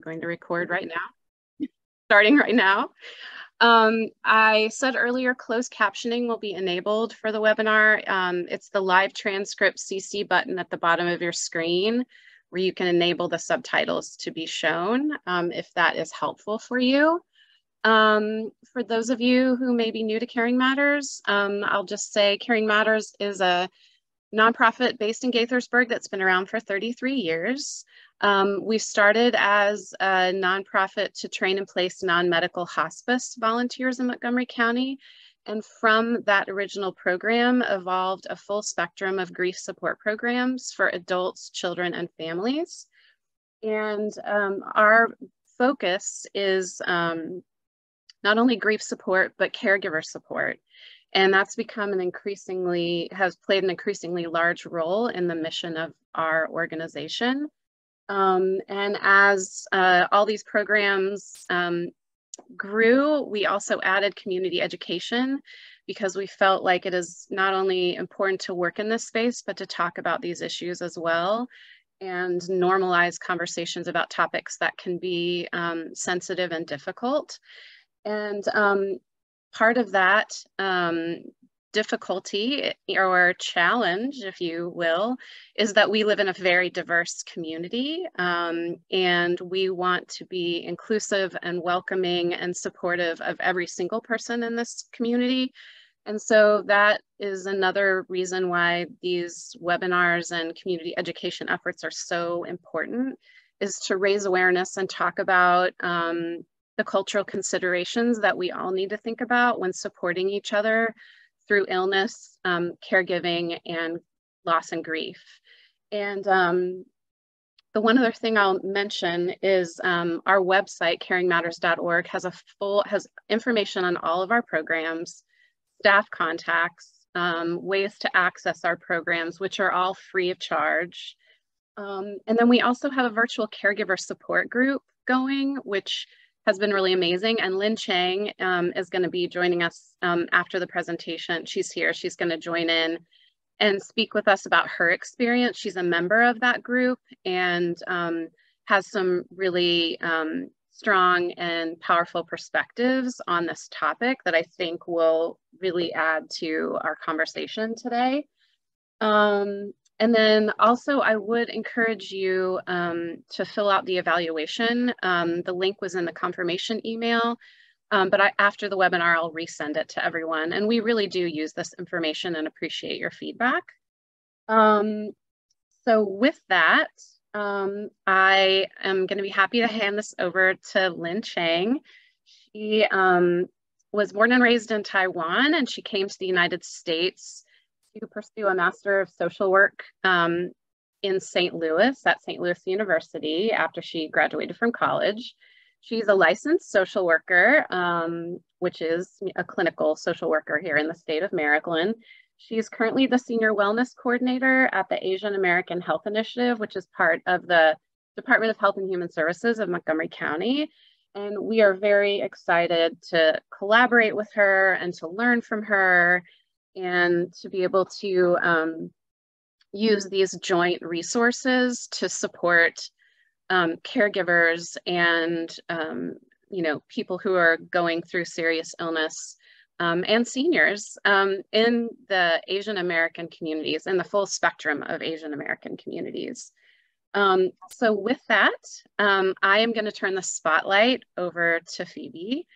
Going to record right now, starting right now. I said earlier, closed captioning will be enabled for the webinar. It's the live transcript CC button at the bottom of your screen where you can enable the subtitles to be shown if that is helpful for you. For those of you who may be new to Caring Matters, I'll just say Caring Matters is a nonprofit based in Gaithersburg that's been around for 33 years. We started as a nonprofit to train and place non-medical hospice volunteers in Montgomery County. And from that original program evolved a full spectrum of grief support programs for adults, children, and families. And our focus is not only grief support, but caregiver support. And that's become has played an increasingly large role in the mission of our organization. And as all these programs grew, we also added community education because we felt like it is not only important to work in this space, but to talk about these issues as well and normalize conversations about topics that can be sensitive and difficult. And part of that difficulty or challenge, if you will, is that we live in a very diverse community and we want to be inclusive and welcoming and supportive of every single person in this community. And so that is another reason why these webinars and community education efforts are so important, is to raise awareness and talk about the cultural considerations that we all need to think about when supporting each other through illness, caregiving, and loss and grief. And the one other thing I'll mention is our website, caringmatters.org, has information on all of our programs, staff contacts, ways to access our programs, which are all free of charge. And then we also have a virtual caregiver support group going, which has been really amazing. And Lynn Chang is going to be joining us after the presentation. She's here. She's going to join in and speak with us about her experience. She's a member of that group and has some really strong and powerful perspectives on this topic that I think will really add to our conversation today. And then also I would encourage you to fill out the evaluation. The link was in the confirmation email, but after the webinar, I'll resend it to everyone. And we really do use this information and appreciate your feedback. So with that, I am gonna be happy to hand this over to Lynn Chang. She was born and raised in Taiwan, and she came to the United States to pursue a Master of Social Work in St. Louis at St. Louis University after she graduated from college. She's a licensed social worker, which is a clinical social worker here in the state of Maryland. She's currently the Senior Wellness Coordinator at the Asian American Health Initiative, which is part of the Department of Health and Human Services of Montgomery County. And we are very excited to collaborate with her and to learn from her and to be able to use these joint resources to support caregivers and people who are going through serious illness and seniors in the Asian American communities and the full spectrum of Asian American communities. So with that, I am going to turn the spotlight over to Phoebe.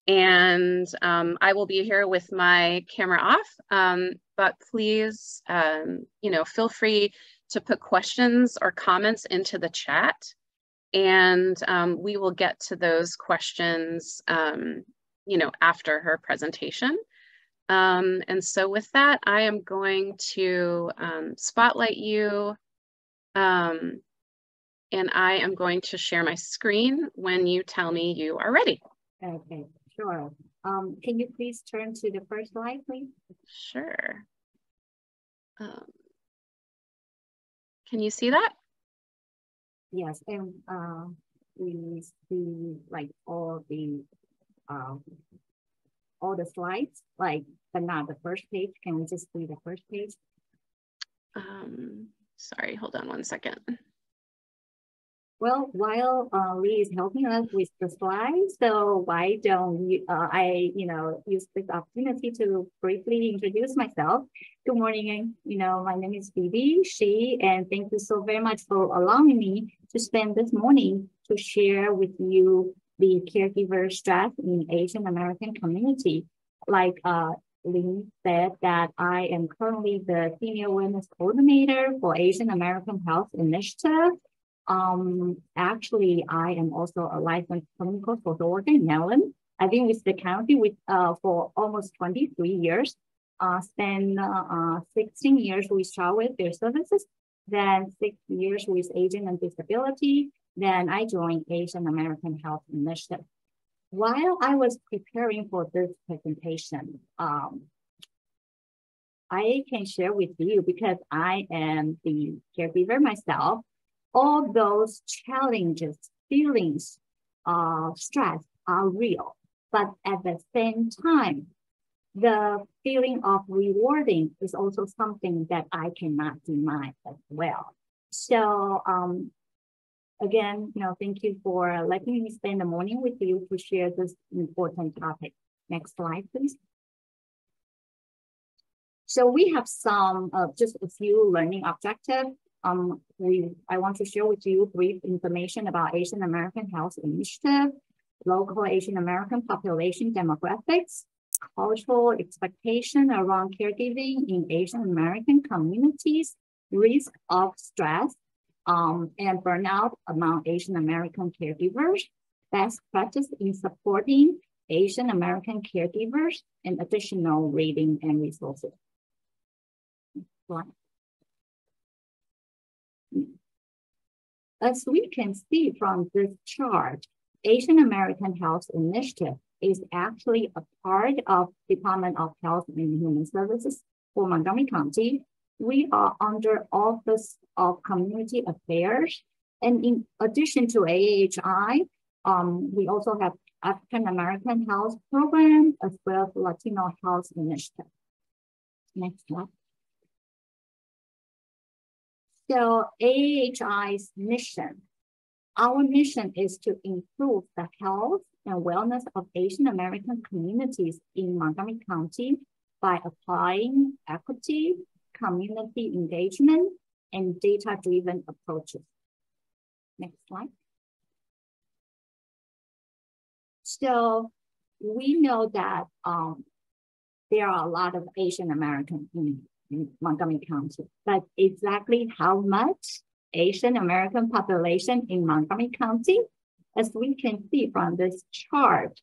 And I will be here with my camera off, but please, feel free to put questions or comments into the chat, and we will get to those questions, after her presentation. And so with that, I am going to spotlight you, and I am going to share my screen when you tell me you are ready. Okay. Sure. Can you please turn to the first slide, please? Sure. Can you see that? Yes, and we see like all the slides, but not the first page. Can we just see the first page? Sorry, hold on one second. Well, while Lee is helping us with the slides, so why don't I, use this opportunity to briefly introduce myself. Good morning, my name is Phoebe, and thank you so very much for allowing me to spend this morning to share with you the caregiver stress in Asian American community. Like Lee said, that I am currently the Senior Wellness Coordinator for Asian American Health Initiative. Actually, I am also a licensed clinical social worker in Maryland. I've been with the county for almost 23 years. Spent 16 years with Child Welfare Services, then 6 years with Aging and Disability. Then I joined Asian American Health Initiative. While I was preparing for this presentation, I can share with you, because I am the caregiver myself, all those challenges, feelings of stress are real. But at the same time, the feeling of rewarding is also something that I cannot deny as well. So again, thank you for letting me spend the morning with you to share this important topic. Next slide, please. So we have some, just a few learning objectives. I want to share with you brief information about Asian American Health Initiative, local Asian American population demographics, cultural expectation around caregiving in Asian American communities, risk of stress, and burnout among Asian American caregivers, best practice in supporting Asian American caregivers, and additional reading and resources. As we can see from this chart, Asian American Health Initiative is actually a part of Department of Health and Human Services for Montgomery County. We are under Office of Community Affairs. And in addition to AAHI, we also have African American Health Program, as well as Latino Health Initiative. Next slide. So AAHI's mission, our mission is to improve the health and wellness of Asian American communities in Montgomery County by applying equity, community engagement, and data-driven approaches. Next slide. So we know that there are a lot of Asian Americans in Montgomery County, but exactly how much Asian American population in Montgomery County? As we can see from this chart,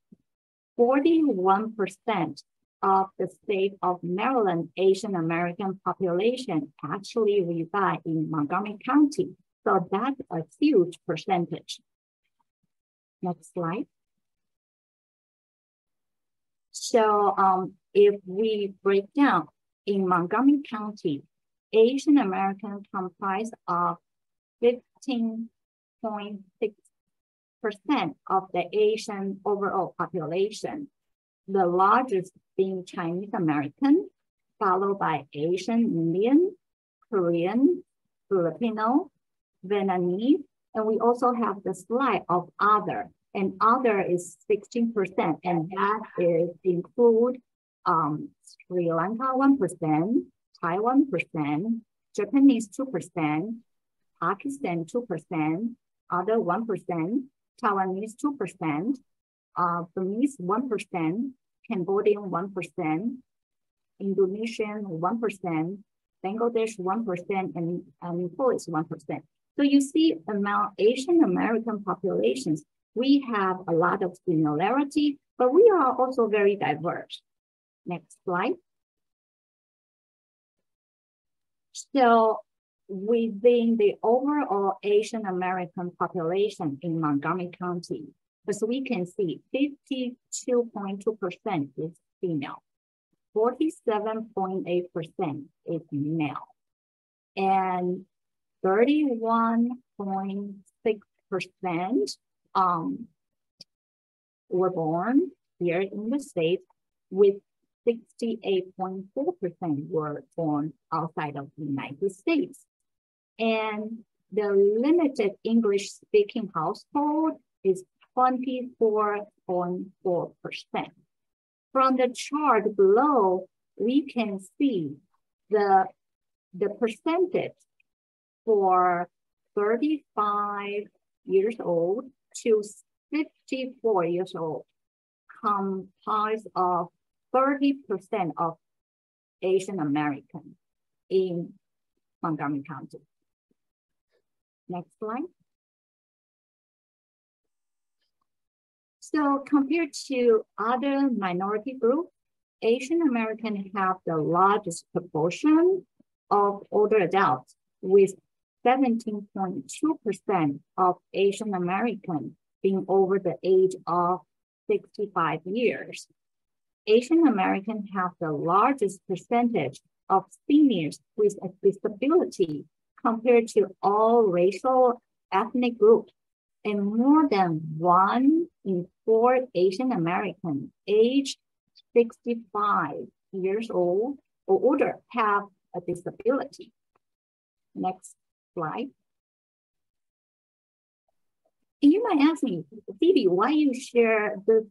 41% of the state of Maryland Asian American population actually reside in Montgomery County. So that's a huge percentage. Next slide. So if we break down in Montgomery County, Asian American comprise of 15.6% of the Asian overall population, the largest being Chinese American, followed by Asian Indian, Korean, Filipino, Vietnamese, and we also have the slide of other, and other is 16%, and that is include Sri Lanka 1%, Taiwan 1%, Japanese 2%, Pakistan 2%, other 1%, Taiwanese 2%, Burmese 1%, Cambodian 1%, Indonesian 1%, Bangladesh 1%, and Nepal is 1%. So you see among Asian American populations, we have a lot of similarity, but we are also very diverse. Next slide. So within the overall Asian American population in Montgomery County, as we can see, 52.2% is female, 47.8% is male, and 31.6% were born here in the States, with 68.4% were born outside of the United States. And the limited English speaking household is 24.4%. From the chart below, we can see the percentage for 35 years old to 54 years old comprise of 30% of Asian American in Montgomery County. Next slide. So compared to other minority groups, Asian Americans have the largest proportion of older adults, with 17.2% of Asian Americans being over the age of 65 years. Asian Americans have the largest percentage of seniors with a disability compared to all racial ethnic groups, and more than 1 in 4 Asian Americans aged 65 years old or older have a disability. Next slide. And you might ask me, Phoebe, why you share the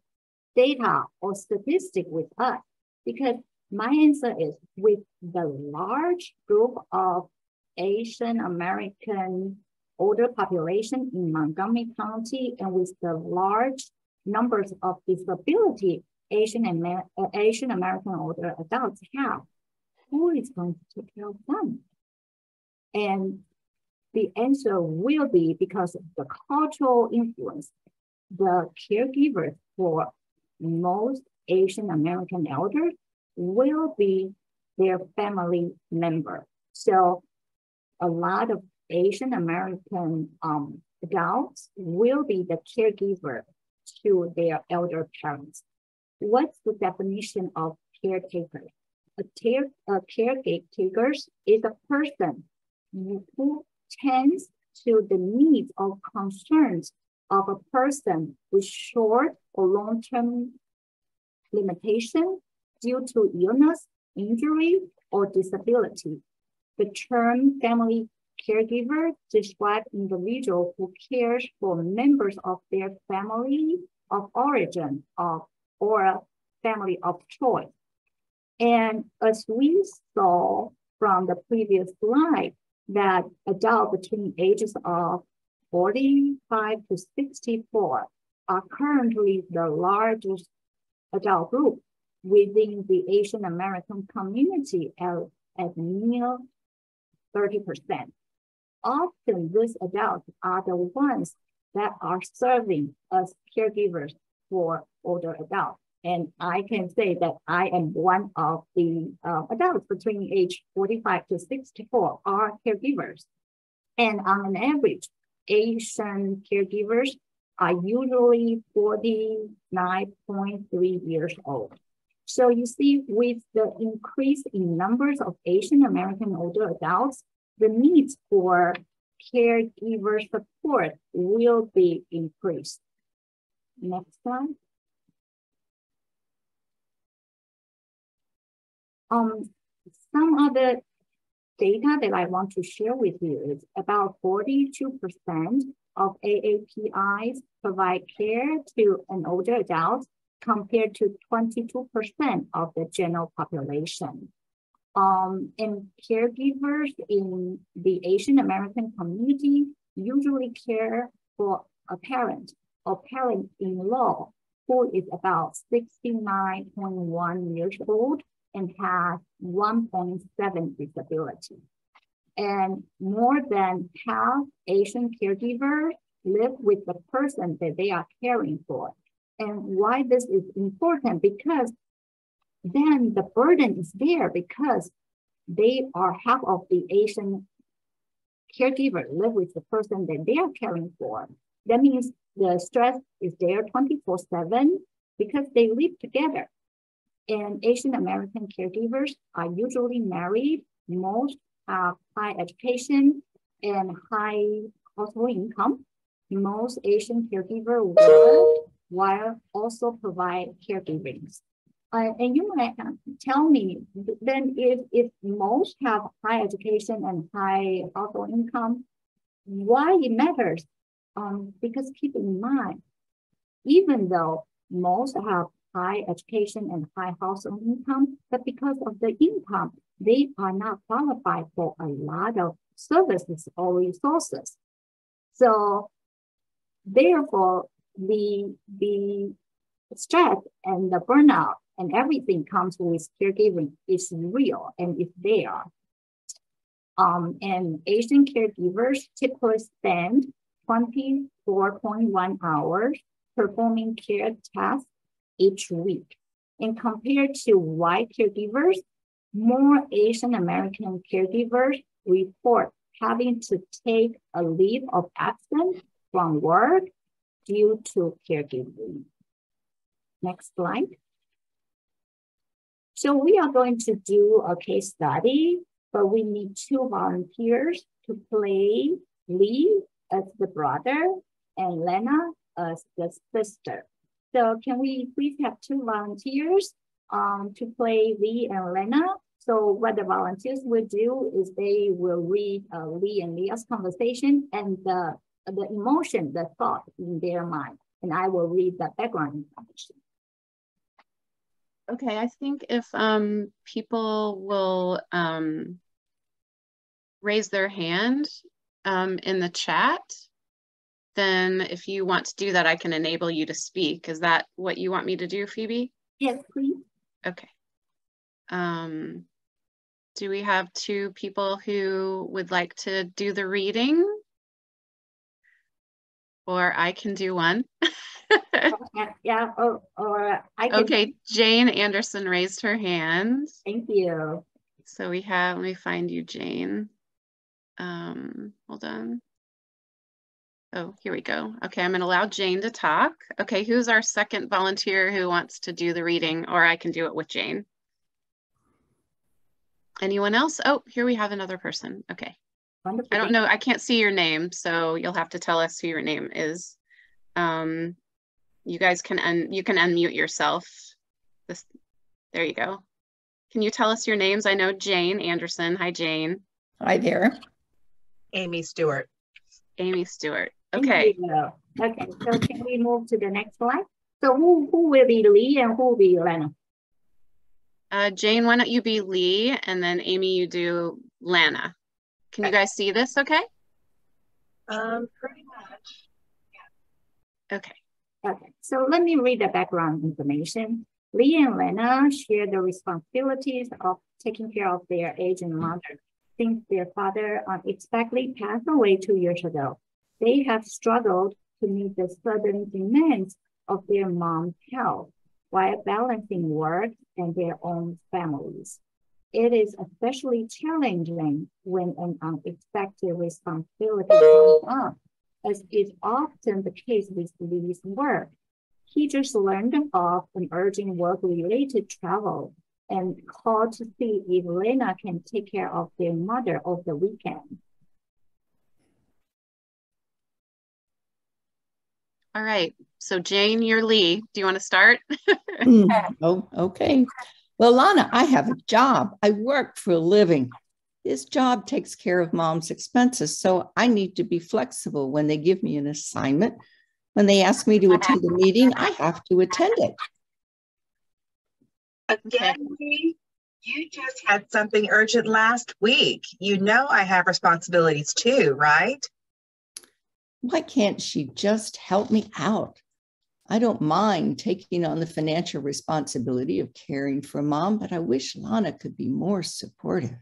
data or statistic with us? Because my answer is, with the large group of Asian American older population in Montgomery County, and with the large numbers of disability Asian American older adults have, who is going to take care of them? And the answer will be, because of the cultural influence, the caregivers for most Asian American elders will be their family member. So a lot of Asian American adults will be the caregiver to their elder parents. What's the definition of caretaker? A caretaker is a person who tends to the needs or concerns of a person with short or long-term limitation due to illness, injury, or disability. The term family caregiver describes individual who cares for members of their family of origin or family of choice. And as we saw from the previous slide, that adults between ages of 45 to 64 are currently the largest adult group within the Asian American community at near 30%. Often these adults are the ones that are serving as caregivers for older adults. And I can say that I am one of the adults between age 45 to 64 are caregivers. And on an average, Asian caregivers are usually 49.3 years old. So you see, with the increase in numbers of Asian American older adults, the needs for caregiver support will be increased. Next slide. Some other data that I want to share with you is about 42% of AAPIs provide care to an older adult compared to 22% of the general population. And caregivers in the Asian American community usually care for a parent or parent-in-law who is about 69.1 years old and has 1.7 disability. And more than half Asian caregivers live with the person that they are caring for. And why this is important? Because then the burden is there, because they are half of the Asian caregiver live with the person that they are caring for. That means the stress is there 24/7 because they live together. And Asian American caregivers are usually married. Most have high education and high household income. Most Asian caregivers work while also provide caregiving. And you might tell me, then if most have high education and high household income, why it matters? Because keep in mind, even though most have high education and high household income, but because of the income, they are not qualified for a lot of services or resources. So therefore, the stress and the burnout and everything comes with caregiving is real and it's there. And Asian caregivers typically spend 24.1 hours performing care tasks each week. And compared to white caregivers, more Asian American caregivers report having to take a leave of absence from work due to caregiving. Next slide. So we are going to do a case study, but we need 2 volunteers to play Lee as the brother and Lena as the sister. So can we please have 2 volunteers to play Lee and Lena? So what the volunteers will do is they will read Lee and Leah's conversation and the emotion, the thought in their mind. And I will read the background information. Okay, I think if people will raise their hand in the chat, then if you want to do that, I can enable you to speak. Is that what you want me to do, Phoebe? Yes, please. Okay. Do we have 2 people who would like to do the reading? Or I can do one. Yeah, or I can. Okay, Jane Anderson raised her hand. Thank you. So we have, let me find you, Jane. Hold on. Oh, here we go. Okay, I'm gonna allow Jane to talk. Okay, who's our second volunteer who wants to do the reading, or I can do it with Jane? Anyone else? Oh, here we have another person. Okay. Wonderful. I don't know, I can't see your name, so you'll have to tell us who your name is. You guys can you can unmute yourself. There you go. Can you tell us your names? I know Jane Anderson. Hi, Jane. Hi there. Amy Stewart. Amy Stewart. Okay. Okay, so can we move to the next slide? So who will be Lee and who will be Lena? Jane, why don't you be Lee, and then Amy, you do Lana. Can you guys see this okay? Pretty much. Yeah. Okay. Okay, so let me read the background information. Lee and Lena share the responsibilities of taking care of their aging mother. Since their father unexpectedly passed away 2 years ago, they have struggled to meet the sudden demands of their mom's health while balancing work and their own families. It is especially challenging when an unexpected responsibility comes up, as is often the case with Lee's work. He just learned of an urgent work-related travel and called to see if Lena can take care of their mother over the weekend. All right. So Jane, you're Lee. Do you want to start? Oh, okay. Well, Lana, I have a job. I work for a living. This job takes care of mom's expenses, so I need to be flexible when they give me an assignment. When they ask me to attend a meeting, I have to attend it. Again, Lee, you just had something urgent last week. You know I have responsibilities too, right? Why can't she just help me out? I don't mind taking on the financial responsibility of caring for mom, but I wish Lana could be more supportive.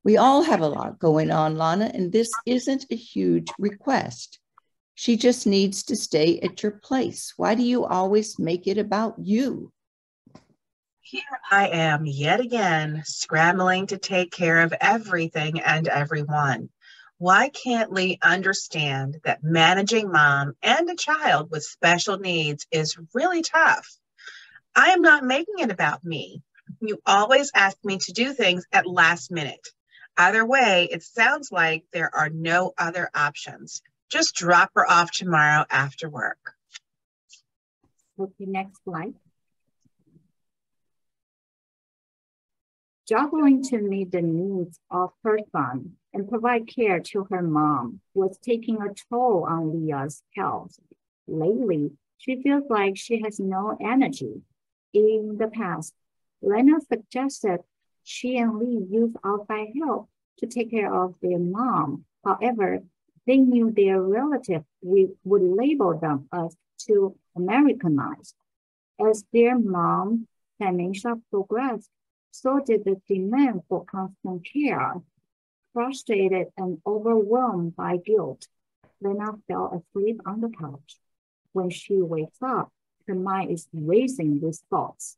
We all have a lot going on, Lana, and this isn't a huge request. She just needs to stay at your place. Why do you always make it about you? Here I am yet again, scrambling to take care of everything and everyone. Why can't Lee understand that managing mom and a child with special needs is really tough? I am not making it about me. You always ask me to do things at last minute. Either way, it sounds like there are no other options. Just drop her off tomorrow after work. Okay, next slide. Struggling to meet the needs of her son and provide care to her mom was taking a toll on Leah's health. Lately, she feels like she has no energy. In the past, Lena suggested she and Lee use outside help to take care of their mom. However, they knew their relative would label them as too Americanized. As their mom's dementia progressed, so did the demand for constant care. Frustrated and overwhelmed by guilt, Lena fell asleep on the couch. When she wakes up, her mind is racing with thoughts.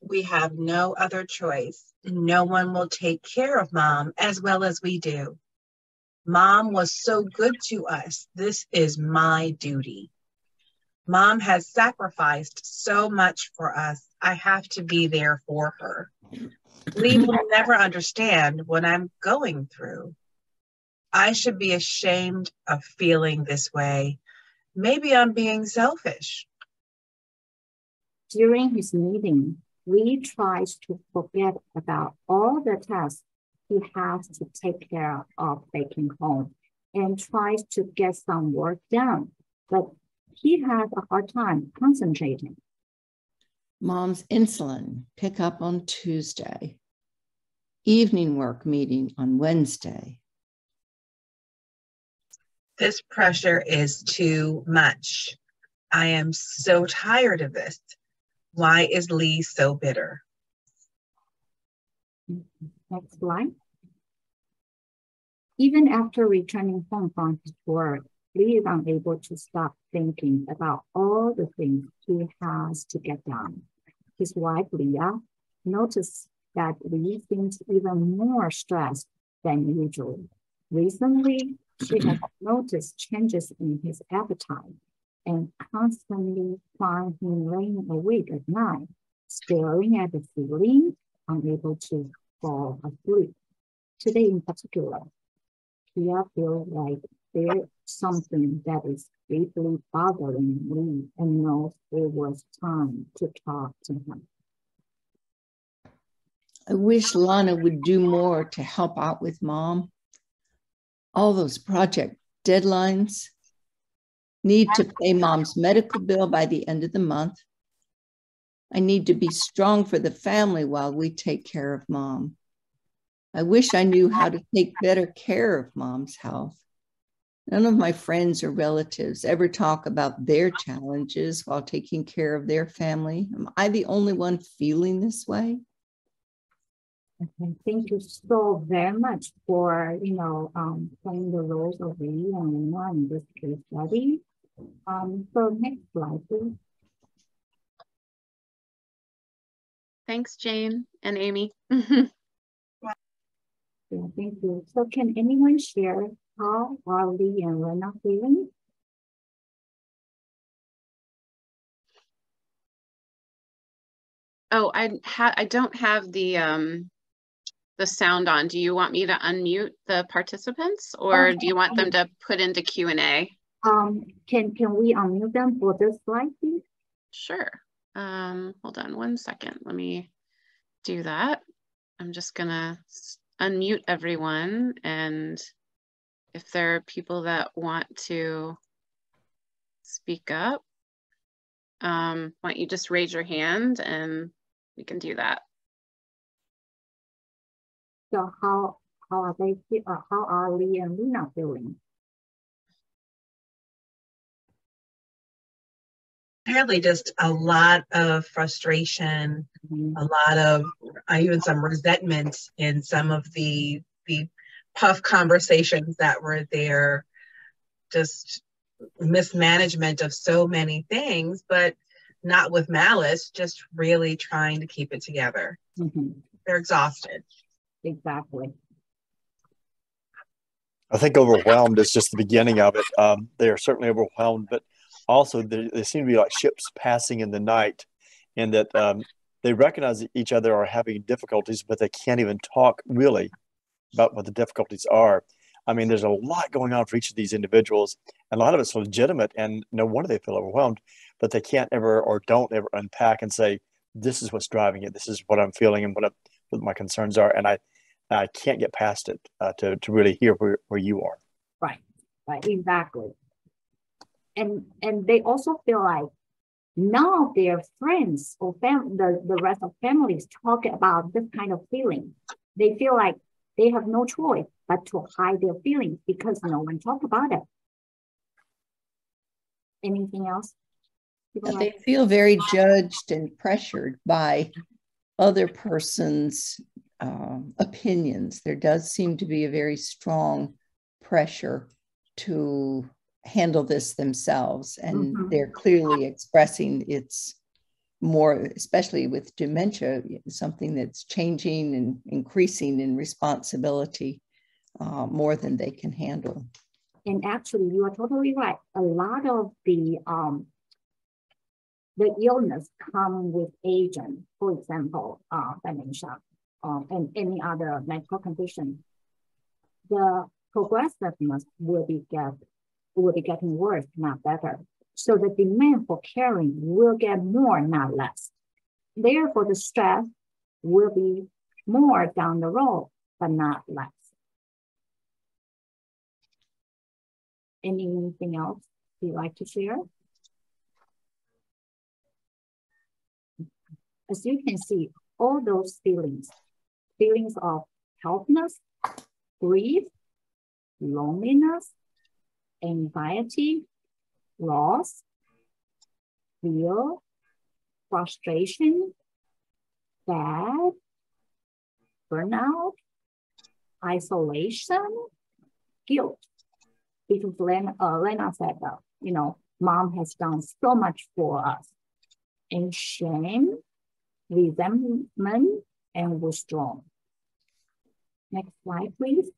We have no other choice. No one will take care of Mom as well as we do. Mom was so good to us. This is my duty. Mom has sacrificed so much for us. I have to be there for her. Lee will never understand what I'm going through. I should be ashamed of feeling this way. Maybe I'm being selfish. During his meeting, Lee tries to forget about all the tasks he has to take care of baking home and tries to get some work done, but he has a hard time concentrating. Mom's insulin pickup on Tuesday. Evening work meeting on Wednesday. This pressure is too much. I am so tired of this. Why is Lee so bitter? Next slide. Even after returning home from his work, Lee is unable to stop thinking about all the things he has to get done. His wife, Leah, noticed that Lee seems even more stressed than usual. Recently, she has noticed changes in his appetite and constantly find him laying awake at night, staring at the ceiling, unable to fall asleep. Today in particular, Kia feels like there's something that is deeply bothering Lee and knows it was time to talk to him. I wish Lana would do more to help out with Mom. All those project deadlines. Need to pay Mom's medical bill by the end of the month. I need to be strong for the family while we take care of Mom. I wish I knew how to take better care of Mom's health. None of my friends or relatives ever talk about their challenges while taking care of their family. Am I the only one feeling this way? Okay, thank you so very much for, playing the roles of Lee and Lena in this case study. So next slide, please. Thanks, Jane and Amy. Yeah, thank you. So can anyone share how are Lee and Lena feeling? Oh, I don't have the sound on. Do you want me to unmute the participants, or do you want them to put into Q&A? Can we unmute them for this slide, please? Sure. Hold on one second. Let me do that. I'm just gonna unmute everyone, and if there are people that want to speak up, why don't you just raise your hand and we can do that. So how are they? How are Lee and Lena feeling? Apparently just a lot of frustration, a lot of even some resentment in some of the puff conversations that were there, just mismanagement of so many things, but not with malice, just really trying to keep it together. They're exhausted. Exactly. I think overwhelmed is just the beginning of it. They are certainly overwhelmed, but also they seem to be like ships passing in the night, and that they recognize that each other are having difficulties, but they can't even talk really about what the difficulties are. I mean, there's a lot going on for each of these individuals, and a lot of it's legitimate, and no wonder they feel overwhelmed, but they can't ever or don't ever unpack and say, this is what's driving it. This is what I'm feeling and what I'm what my concerns are, and I can't get past it to really hear where you are. Right, exactly. And they also feel like none of their friends or the rest of families talk about this kind of feeling. They feel like they have no choice but to hide their feelings because no one talks about it. Anything else? They feel very judged and pressured by other person's opinions. There does seem to be a very strong pressure to handle this themselves, and they're clearly expressing it's more, especially with dementia, something that's changing and increasing in responsibility more than they can handle. And actually, you are totally right. A lot of the illness come with aging, for example, dementia, and any other medical condition. The progressiveness will be getting worse, not better. So the demand for caring will get more, not less. Therefore, the stress will be more down the road, but not less. Anything else you'd like to share? As you can see, all those feelings of helplessness, grief, loneliness, anxiety, loss, fear, frustration, sad, burnout, isolation, guilt. Because Lena said that, mom has done so much for us. And shame, resentment, and withdrawal. Next slide, please.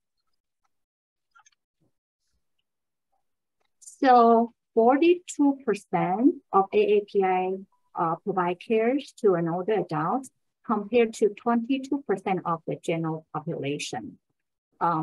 So 42% of AAPI provide care to an older adult compared to 22% of the general population.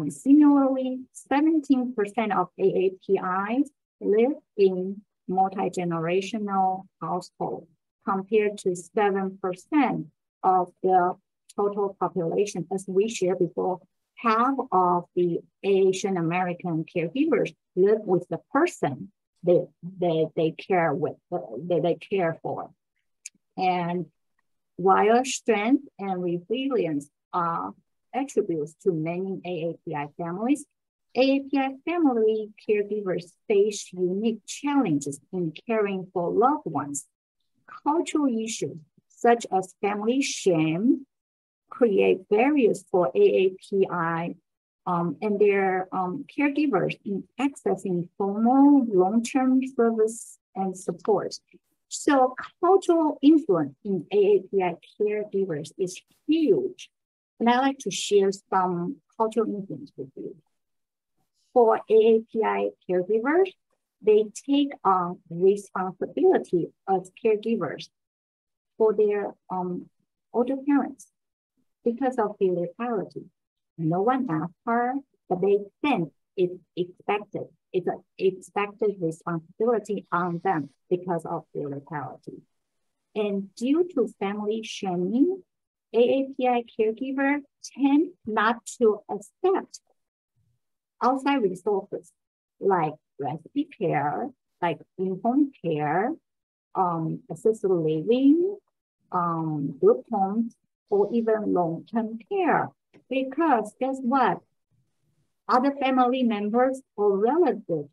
Similarly, 17% of AAPIs live in multi-generational households compared to 7% of the total population. As we shared before, half of the Asian American caregivers live with the person they care with, they care for. And while strength and resilience are attributes to many AAPI families, AAPI family caregivers face unique challenges in caring for loved ones. Cultural issues such as family shame create barriers for AAPI and their caregivers in accessing formal long-term service and support. So cultural influence in AAPI caregivers is huge. And I'd like to share some cultural influence with you. For AAPI caregivers, they take on responsibility as caregivers for their older parents because of their locality. No one asked her, but they think it's expected. It's an expected responsibility on them because of their locality. And due to family shaming, AAPI caregivers tend not to accept outside resources like recipe care, like in-home care, assisted living, group homes, or even long-term care. Because guess what? Other family members or relatives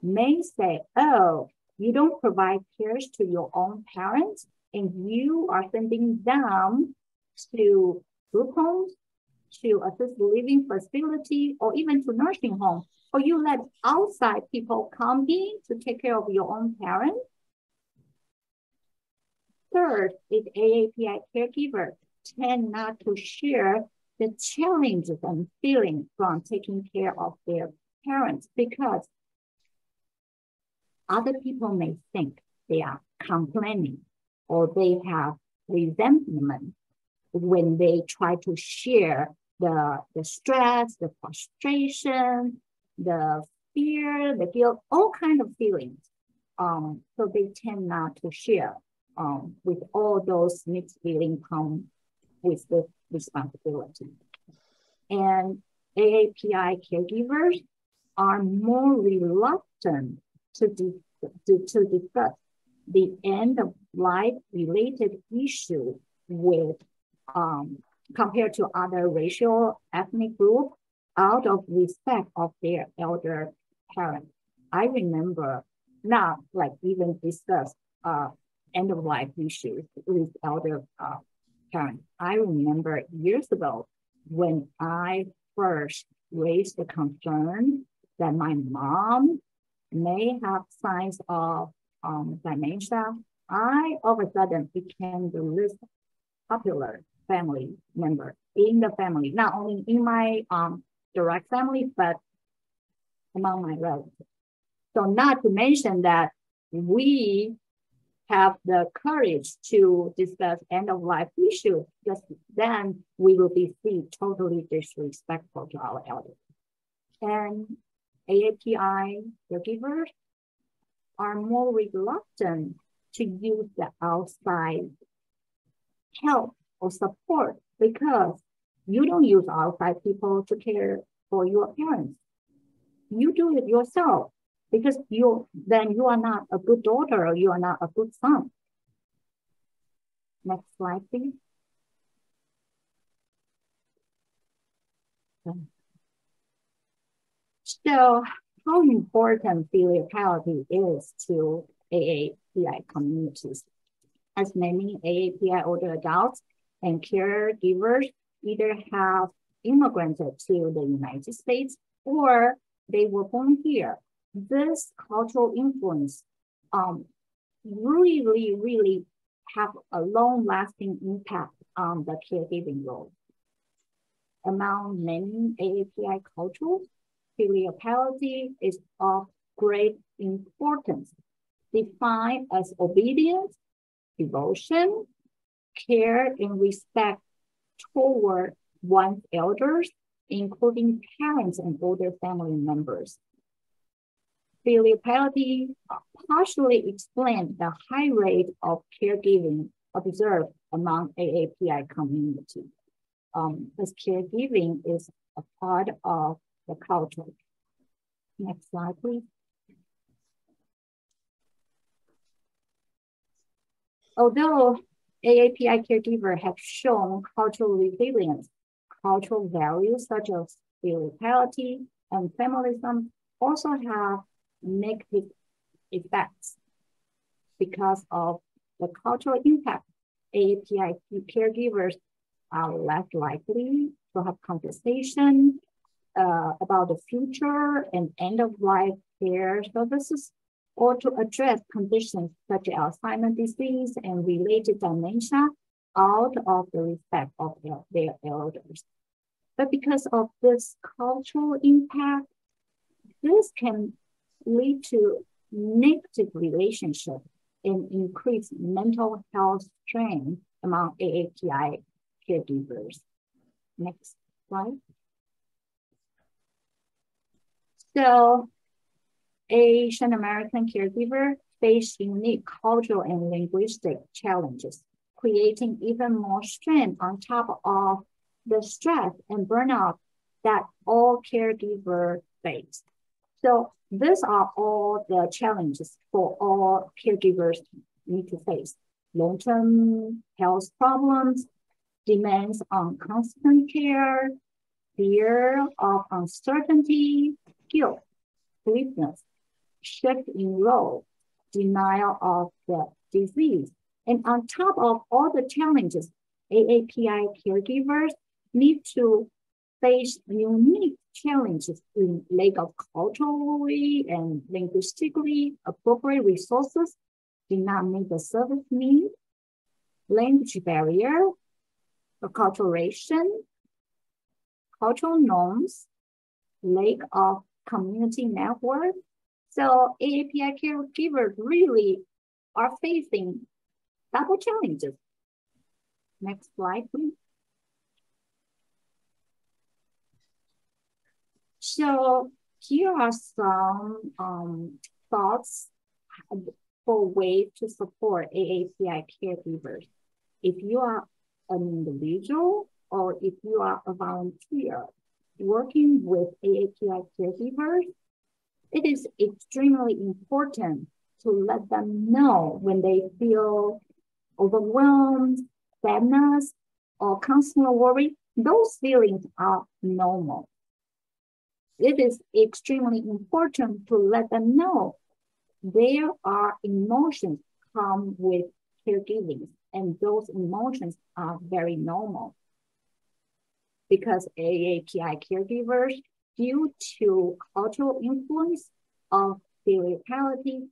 may say, oh, you don't provide care to your own parents and you are sending them to group homes, to assisted living facility, or even to nursing home, or you let outside people come in to take care of your own parents. Third is AAPI caregivers tend not to share the challenges and feelings from taking care of their parents because other people may think they are complaining or they have resentment when they try to share the stress, the frustration, the fear, the guilt, all kinds of feelings. So they tend not to share with all those mixed feelings come with the responsibility. And AAPI caregivers are more reluctant to discuss the end of life related issue with compared to other racial ethnic groups out of respect of their elder parents. I remember not like even discuss end of life issues with elder parents. I remember years ago when I first raised the concern that my mom may have signs of dementia, I all of a sudden became the least popular family member in the family, not only in my direct family, but among my relatives. So not to mention that we have the courage to discuss end of life issues, because then we will be seen totally disrespectful to our elders. And AAPI caregivers are more reluctant to use the outside help or support because you don't use outside people to care for your parents. You do it yourself because then you are not a good daughter or you are not a good son. Next slide, please. So how important filial piety is to AAPI communities. As many AAPI older adults and caregivers either have immigrated to the United States or they were born here. This cultural influence really have a long-lasting impact on the caregiving role. Among many AAPI cultures, filial piety is of great importance, defined as obedience, devotion, care, and respect toward one's elders, including parents and older family members. Filial piety partially explains the high rate of caregiving observed among AAPI community, as caregiving is a part of the culture. Next slide, please. Although AAPI caregivers have shown cultural resilience, cultural values such as filial piety and feminism also have negative effects because of the cultural impact. AAPI caregivers are less likely to have conversation about the future and end-of-life care services, or to address conditions such as Alzheimer's disease and related dementia out of the respect of their elders. But because of this cultural impact, this can lead to negative relationships and increased mental health strain among AAPI caregivers. Next slide. So Asian American caregivers face unique cultural and linguistic challenges, creating even more strain on top of the stress and burnout that all caregivers face. So these are all the challenges for all caregivers need to face. Long-term health problems, demands on constant care, fear of uncertainty, guilt, sleeplessness, shift in role, denial of the disease. And on top of all the challenges, AAPI caregivers need to face unique challenges in lack of culturally and linguistically appropriate resources, do not meet the service need, language barrier, acculturation, cultural norms, lack of community network. So AAPI caregivers really are facing double challenges. Next slide, please. So here are some thoughts for ways to support AAPI caregivers. If you are an individual or if you are a volunteer working with AAPI caregivers, it is extremely important to let them know when they feel overwhelmed, sadness, or constant worry. Those feelings are normal. It is extremely important to let them know there are emotions come with caregiving, and those emotions are very normal. Because AAPI caregivers, due to cultural influence of spirituality,